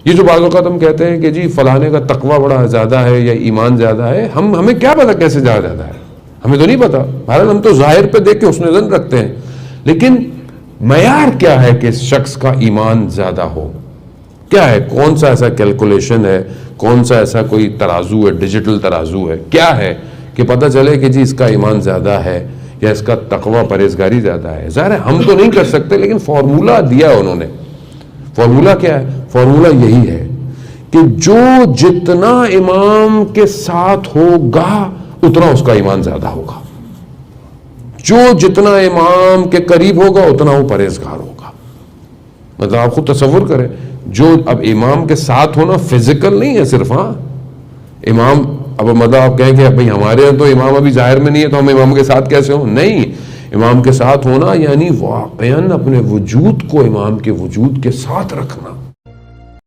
یہ جو بعض اوقات ہم کہتے ہیں کہ جی فلانے کا تقویٰ بڑا زیادہ ہے یا ایمان زیادہ ہے، ہمیں کیا پتا کیسے زیادہ ہے، ہمیں تو نہیں پتا. بہرحال ہم تو ظاہر پہ دیکھ کے حسن ظن رکھتے ہیں، لیکن معیار کیا ہے کہ اس شخص کا ایمان زیادہ ہو؟ کیا ہے؟ کون سا ایسا کیلکولیشن ہے، کون سا ایسا کوئی ترازو ہے، ڈیجیٹل ترازو ہے، کیا ہے کہ پتہ چلے کہ جی اس کا ایمان زیادہ ہے یا اس کا تقویٰ پرہیزگاری زیادہ ہے؟ ظاہر ہے ہم تو نہیں کر سکتے، لیکن فارمولہ دیا انہوں نے. فارمولہ کیا ہے؟ فارمولہ یہی ہے کہ جو جتنا امام کے ساتھ ہوگا اتنا اس کا ایمان زیادہ ہوگا، جو جتنا امام کے قریب ہوگا اتنا وہ پرہیزگار ہوگا. مطلب آپ خود تصور کریں، جو اب امام کے ساتھ ہونا فزیکل نہیں ہے صرف، ہاں امام، اب مطلب آپ کہیں کہ بھائی ہمارے یہاں تو امام ابھی ظاہر میں نہیں ہے تو ہم امام کے ساتھ کیسے ہوں؟ نہیں، امام کے ساتھ ہونا یعنی واقعاً اپنے وجود کو امام کے وجود کے ساتھ رکھنا.